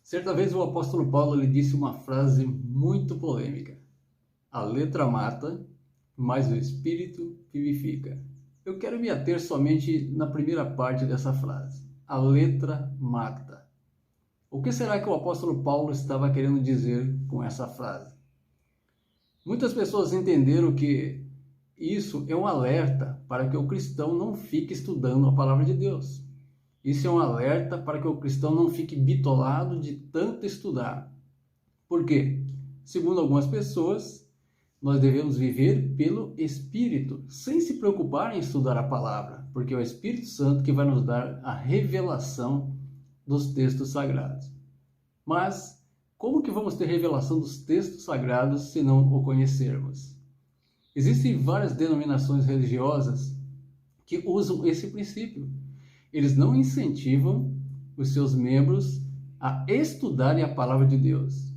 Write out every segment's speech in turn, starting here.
Certa vez o apóstolo Paulo lhe disse uma frase muito polêmica: a letra mata, mas o espírito vivifica. Eu quero me ater somente na primeira parte dessa frase. A letra mata. O que será que o apóstolo Paulo estava querendo dizer com essa frase? Muitas pessoas entenderam que isso é um alerta para que o cristão não fique estudando a palavra de Deus. Isso é um alerta para que o cristão não fique bitolado de tanto estudar. Por quê? Segundo algumas pessoas, nós devemos viver pelo Espírito, sem se preocupar em estudar a palavra, porque é o Espírito Santo que vai nos dar a revelação dos textos sagrados. Mas, como que vamos ter revelação dos textos sagrados se não o conhecermos? Existem várias denominações religiosas que usam esse princípio. Eles não incentivam os seus membros a estudarem a palavra de Deus,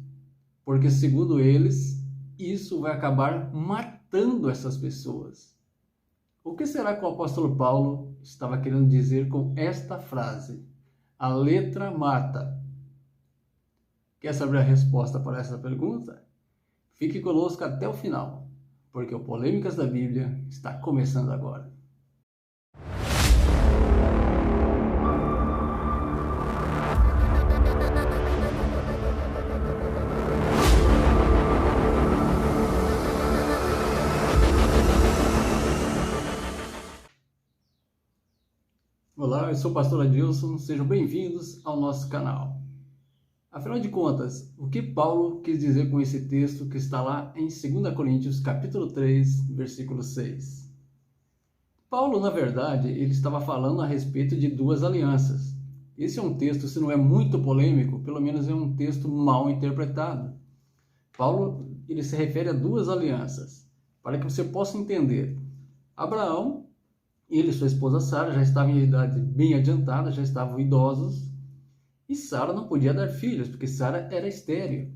porque, segundo eles, isso vai acabar matando essas pessoas. O que será que o apóstolo Paulo estava querendo dizer com esta frase? A letra mata. Quer saber a resposta para essa pergunta? Fique conosco até o final, porque o Polêmicas da Bíblia está começando agora. Olá, eu sou o pastor Adilson, sejam bem-vindos ao nosso canal. Afinal de contas, o que Paulo quis dizer com esse texto que está lá em 2 Coríntios capítulo 3, versículo 6? Paulo, na verdade, ele estava falando a respeito de duas alianças. Esse é um texto, se não é muito polêmico, pelo menos é um texto mal interpretado. Paulo, ele se refere a duas alianças, para que você possa entender. Abraão, ele e sua esposa Sara já estavam em idade bem adiantada, já estavam idosos, e Sara não podia dar filhos, porque Sara era estéril.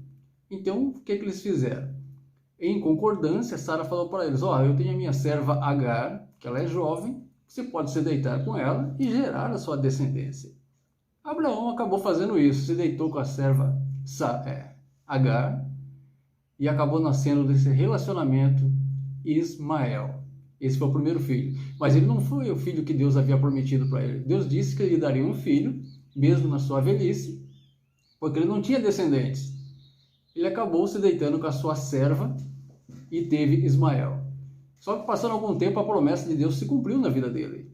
Então, o que eles fizeram? Em concordância, Sara falou para eles: eu tenho a minha serva Agar, que ela é jovem, você pode se deitar com ela e gerar a sua descendência. Abraão acabou fazendo isso, se deitou com a serva Agar, e acabou nascendo desse relacionamento Ismael. Esse foi o primeiro filho. Mas ele não foi o filho que Deus havia prometido para ele. Deus disse que ele lhe daria um filho, mesmo na sua velhice, porque ele não tinha descendentes. Ele acabou se deitando com a sua serva e teve Ismael. Só que passando algum tempo, a promessa de Deus se cumpriu na vida dele.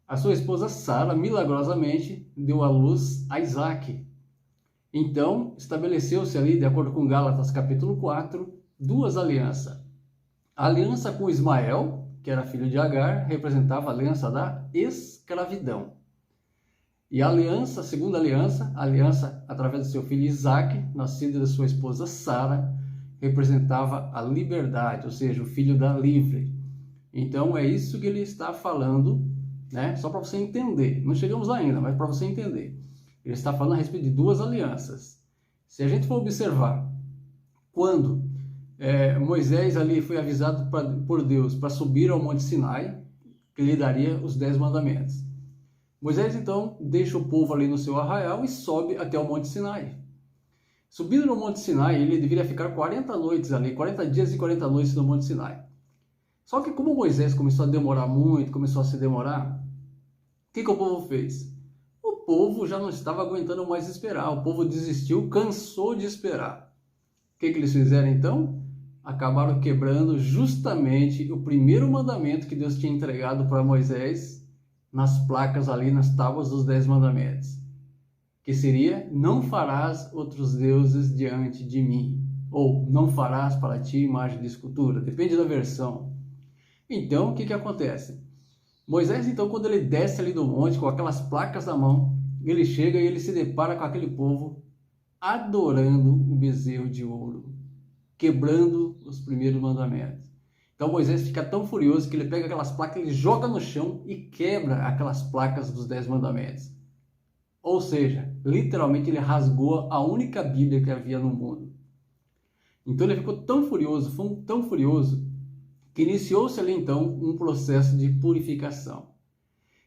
A sua esposa Sara, milagrosamente, deu à luz a Isaac. Então, estabeleceu-se ali, de acordo com Gálatas capítulo 4, duas alianças. A aliança com Ismael, que era filho de Agar, representava a aliança da escravidão. E a aliança, a segunda aliança, a aliança através do seu filho Isaac, nascido da sua esposa Sara, representava a liberdade, ou seja, o filho da livre. Então é isso que ele está falando, né? Só para você entender. Não chegamos lá ainda, mas para você entender. Ele está falando a respeito de duas alianças. Se a gente for observar, quando Moisés ali foi avisado por Deus para subir ao Monte Sinai, que lhe daria os 10 mandamentos. Moisés então deixa o povo ali no seu arraial e sobe até o Monte Sinai. Subindo no Monte Sinai, ele deveria ficar 40 noites ali, 40 dias e 40 noites no Monte Sinai. Só que como Moisés começou a demorar muito, começou a se demorar, o que o povo fez? O povo já não estava aguentando mais esperar, o povo desistiu, cansou de esperar. O que eles fizeram então? Acabaram quebrando justamente o primeiro mandamento que Deus tinha entregado para Moisés nas placas ali, nas tábuas dos 10 mandamentos, que seria: não farás outros deuses diante de mim, ou não farás para ti imagem de escultura, depende da versão. Então, o que acontece? Moisés, então, quando ele desce ali do monte com aquelas placas na mão, ele chega e ele se depara com aquele povo adorando o bezerro de ouro, quebrando os primeiros mandamentos. Então Moisés fica tão furioso que ele pega aquelas placas, ele joga no chão e quebra aquelas placas dos 10 mandamentos. Ou seja, literalmente ele rasgou a única Bíblia que havia no mundo. Então ele ficou tão furioso, que iniciou-se ali então um processo de purificação.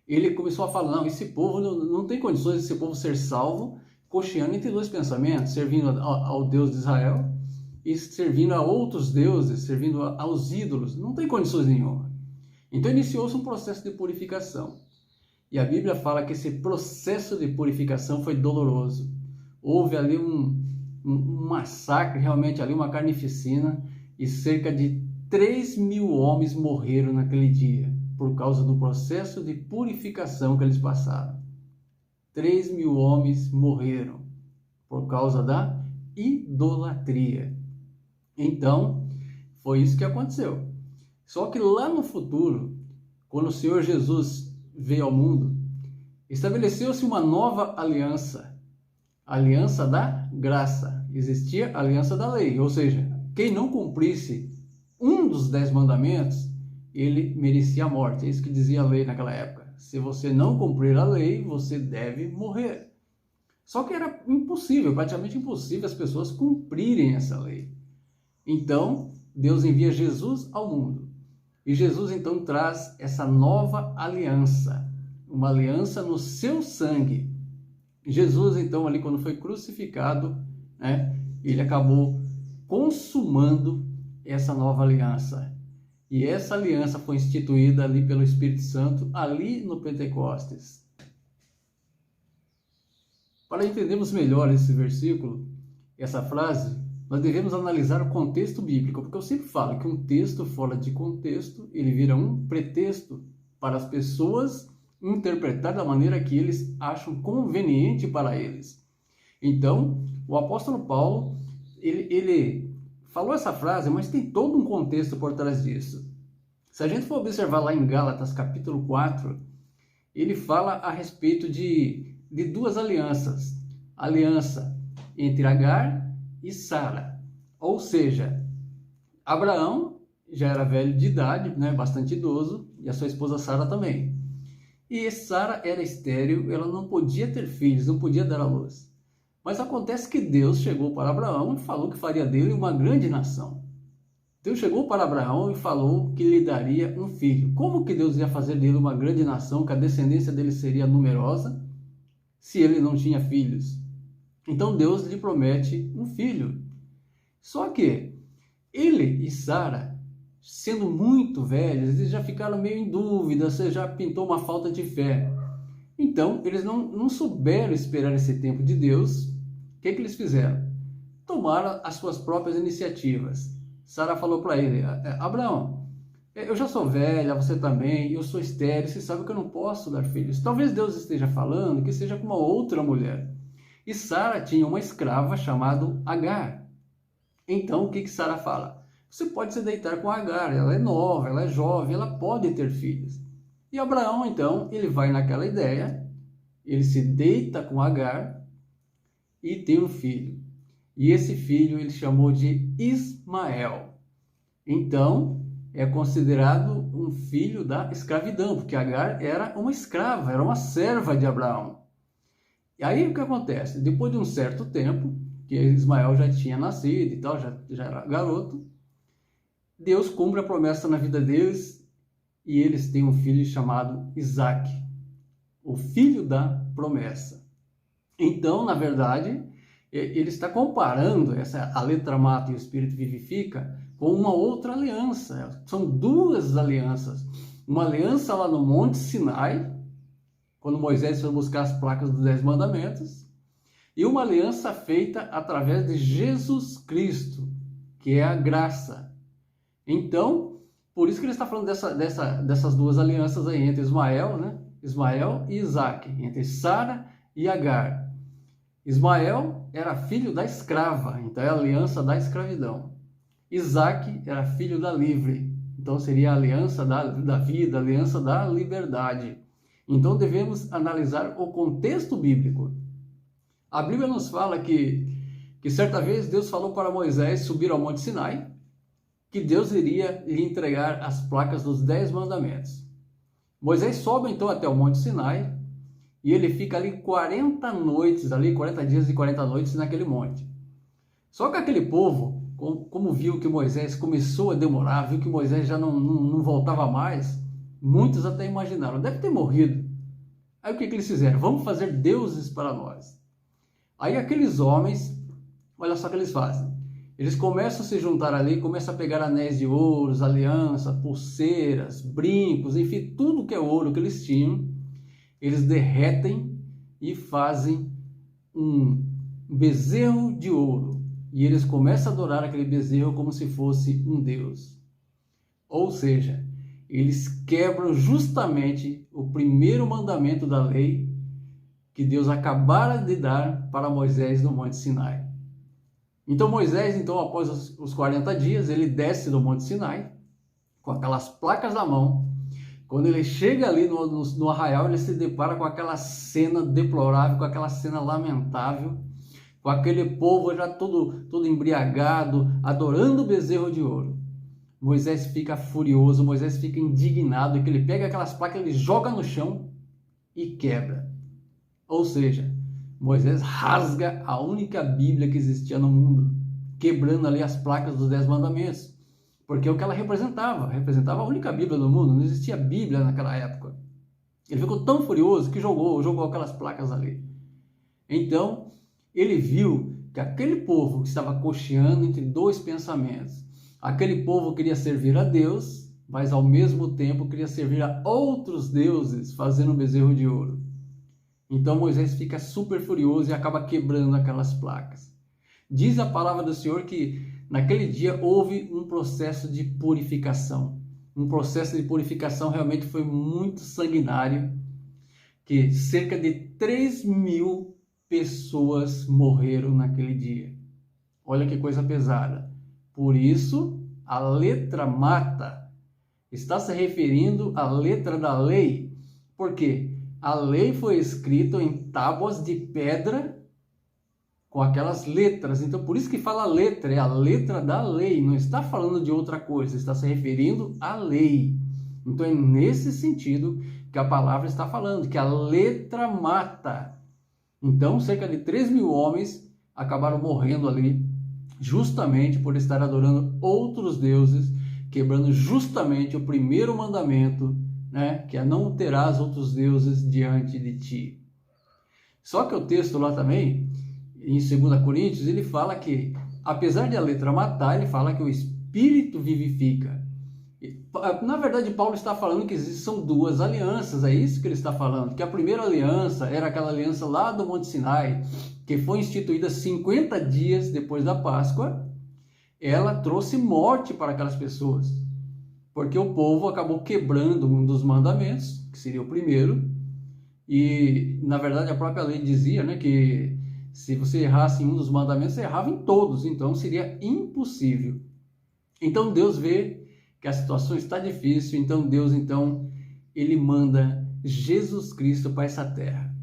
Ele começou a falar: não, esse povo não tem condições desse povo ser salvo cocheando entre dois pensamentos, servindo ao Deus de Israel e servindo a outros deuses, servindo aos ídolos. Não tem condições nenhuma. Então iniciou-se um processo de purificação. E a Bíblia fala que esse processo de purificação foi doloroso. Houve ali um massacre, realmente ali uma carnificina, e cerca de 3.000 homens morreram naquele dia, por causa do processo de purificação que eles passaram. 3.000 homens morreram por causa da idolatria. Então, foi isso que aconteceu. Só que lá no futuro, quando o Senhor Jesus veio ao mundo, estabeleceu-se uma nova aliança, a aliança da graça. Existia a aliança da lei, ou seja, quem não cumprisse um dos 10 mandamentos, ele merecia a morte. É isso que dizia a lei naquela época. Se você não cumprir a lei, você deve morrer. Só que era impossível, praticamente impossível as pessoas cumprirem essa lei. Então, Deus envia Jesus ao mundo. E Jesus então traz essa nova aliança, uma aliança no seu sangue. Jesus então ali quando foi crucificado, ele acabou consumando essa nova aliança. E essa aliança foi instituída ali pelo Espírito Santo, ali no Pentecostes. Para entendermos melhor esse versículo, essa frase, nós devemos analisar o contexto bíblico, porque eu sempre falo que um texto fora de contexto, ele vira um pretexto para as pessoas interpretar da maneira que eles acham conveniente para eles. Então, o apóstolo Paulo, ele falou essa frase, mas tem todo um contexto por trás disso. Se a gente for observar lá em Gálatas capítulo 4, ele fala a respeito de duas alianças. A aliança entre Agar e Sara. Ou seja, Abraão já era velho de idade, bastante idoso, e a sua esposa Sara também. E Sara era estéril, ela não podia ter filhos, não podia dar à luz. Mas acontece que Deus chegou para Abraão e falou que faria dele uma grande nação. Deus chegou para Abraão e falou que lhe daria um filho. Como que Deus ia fazer dele uma grande nação, que a descendência dele seria numerosa, se ele não tinha filhos? Então Deus lhe promete um filho. Só que ele e Sara, sendo muito velhos, eles já ficaram meio em dúvida, você já pintou uma falta de fé. Então eles não souberam esperar esse tempo de Deus. O que eles fizeram? Tomaram as suas próprias iniciativas. Sara falou para ele: Abraão, eu já sou velha, você também, eu sou estéril, você sabe que eu não posso dar filhos. Talvez Deus esteja falando que seja com uma outra mulher. E Sara tinha uma escrava chamada Agar. Então o que Sara fala? Você pode se deitar com Agar, ela é nova, ela é jovem, ela pode ter filhos. E Abraão então, ele vai naquela ideia, ele se deita com Agar e tem um filho. E esse filho ele chamou de Ismael. Então, é considerado um filho da escravidão, porque Agar era uma escrava, era uma serva de Abraão. E aí o que acontece? Depois de um certo tempo, que Ismael já tinha nascido e tal, já era garoto, Deus cumpre a promessa na vida deles e eles têm um filho chamado Isaque, o filho da promessa. Então, na verdade, ele está comparando a letra mata e o espírito vivifica com uma outra aliança. São duas alianças. Uma aliança lá no Monte Sinai, quando Moisés foi buscar as placas dos 10 mandamentos, e uma aliança feita através de Jesus Cristo, que é a graça. Então, por isso que ele está falando dessas duas alianças aí, entre Ismael e Isaque, entre Sara e Agar. Ismael era filho da escrava, então é a aliança da escravidão. Isaque era filho da livre, então seria a aliança da vida, a aliança da liberdade. Então devemos analisar o contexto bíblico. A Bíblia nos fala que certa vez Deus falou para Moisés subir ao Monte Sinai, que Deus iria lhe entregar as placas dos 10 mandamentos. Moisés sobe então até o Monte Sinai e ele fica ali 40 dias e 40 noites naquele monte. Só que aquele povo, como viu que Moisés começou a demorar, viu que Moisés já não voltava mais, muitos até imaginaram, deve ter morrido. Aí o que eles fizeram? Vamos fazer deuses para nós. Aí aqueles homens, olha só o que eles fazem. Eles começam a se juntar ali, começam a pegar anéis de ouro, alianças, pulseiras, brincos, enfim, tudo que é ouro que eles tinham, eles derretem e fazem um bezerro de ouro. E eles começam a adorar aquele bezerro como se fosse um deus. Ou seja, eles quebram justamente o primeiro mandamento da lei que Deus acabara de dar para Moisés no Monte Sinai. Então Moisés, após os 40 dias, ele desce do Monte Sinai com aquelas placas na mão. Quando ele chega ali no arraial, ele se depara com aquela cena deplorável, com aquela cena lamentável, com aquele povo já todo embriagado, adorando o bezerro de ouro. Moisés fica furioso, Moisés fica indignado, e que ele pega aquelas placas, ele joga no chão e quebra. Ou seja, Moisés rasga a única Bíblia que existia no mundo, quebrando ali as placas dos 10 mandamentos. Porque o que ela representava a única Bíblia do mundo, não existia Bíblia naquela época. Ele ficou tão furioso que jogou aquelas placas ali. Então, ele viu que aquele povo que estava cocheando entre dois pensamentos, aquele povo queria servir a Deus, mas ao mesmo tempo queria servir a outros deuses, fazendo um bezerro de ouro. Então Moisés fica super furioso e acaba quebrando aquelas placas. Diz a palavra do Senhor que naquele dia houve um processo de purificação. Um processo de purificação realmente foi muito sanguinário, que cerca de 3.000 pessoas morreram naquele dia. Olha que coisa pesada. Por isso, a letra mata. Está se referindo à letra da lei. Por quê? A lei foi escrita em tábuas de pedra com aquelas letras. Então, por isso que fala letra, é a letra da lei. Não está falando de outra coisa, está se referindo à lei. Então, é nesse sentido que a palavra está falando, que a letra mata. Então, cerca de 3.000 homens acabaram morrendo ali, justamente por estar adorando outros deuses, quebrando justamente o primeiro mandamento, que é não terás outros deuses diante de ti. Só que o texto lá também, em 2 Coríntios, ele fala que, apesar de a letra matar, ele fala que o Espírito vivifica. Na verdade, Paulo está falando que são duas alianças, é isso que ele está falando, que a primeira aliança era aquela aliança lá do Monte Sinai, que foi instituída 50 dias depois da Páscoa. Ela trouxe morte para aquelas pessoas, porque o povo acabou quebrando um dos mandamentos, que seria o primeiro, e na verdade a própria lei dizia, que se você errasse em um dos mandamentos, você errava em todos, então seria impossível. Então Deus vê que a situação está difícil, então Deus ele manda Jesus Cristo para essa terra.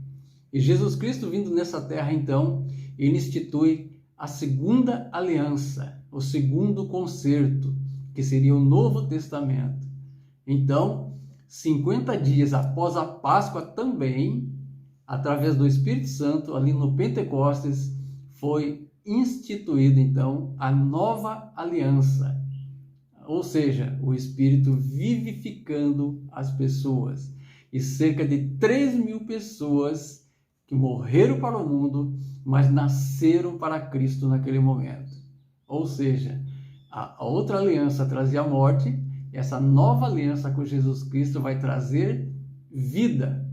E Jesus Cristo vindo nessa terra, ele institui a segunda aliança, o segundo concerto, que seria o Novo Testamento. Então, 50 dias após a Páscoa também, através do Espírito Santo, ali no Pentecostes, foi instituída a nova aliança. Ou seja, o Espírito vivificando as pessoas. E cerca de 3.000 pessoas que morreram para o mundo, mas nasceram para Cristo naquele momento. Ou seja, a outra aliança trazia morte, essa nova aliança com Jesus Cristo vai trazer vida.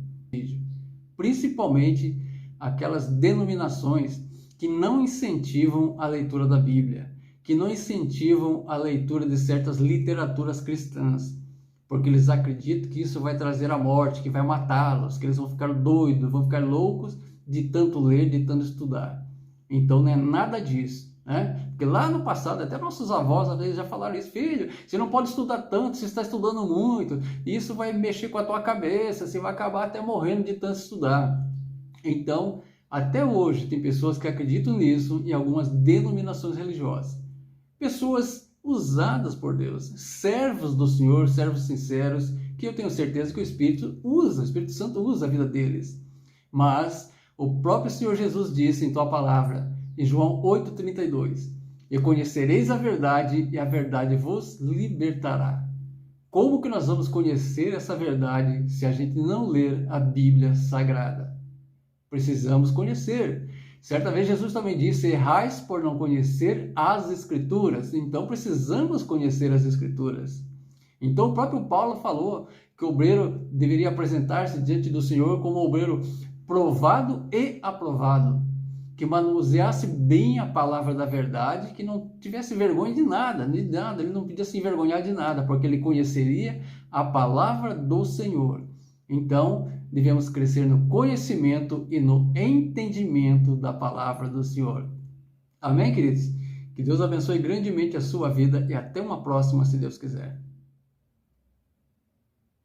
Principalmente aquelas denominações que não incentivam a leitura da Bíblia, que não incentivam a leitura de certas literaturas cristãs, porque eles acreditam que isso vai trazer a morte, que vai matá-los, que eles vão ficar doidos, vão ficar loucos de tanto ler, de tanto estudar. Então não é nada disso. Porque lá no passado, até nossos avós às vezes já falaram isso: filho, você não pode estudar tanto, você está estudando muito, isso vai mexer com a tua cabeça, você vai acabar até morrendo de tanto estudar. Então, até hoje tem pessoas que acreditam nisso em algumas denominações religiosas. Pessoas usadas por Deus, servos do Senhor, servos sinceros, que eu tenho certeza que o Espírito Santo usa a vida deles. Mas o próprio Senhor Jesus disse em tua palavra, em João 8,32, e conhecereis a verdade, e a verdade vos libertará. Como que nós vamos conhecer essa verdade se a gente não ler a Bíblia Sagrada? Precisamos conhecer. Certa vez Jesus também disse: errais por não conhecer as Escrituras. Então precisamos conhecer as Escrituras. Então o próprio Paulo falou que o obreiro deveria apresentar-se diante do Senhor como obreiro provado e aprovado, que manuseasse bem a palavra da verdade, que não tivesse vergonha de nada, ele não podia se envergonhar de nada, porque ele conheceria a palavra do Senhor. Então, devemos crescer no conhecimento e no entendimento da palavra do Senhor. Amém, queridos? Que Deus abençoe grandemente a sua vida e até uma próxima, se Deus quiser.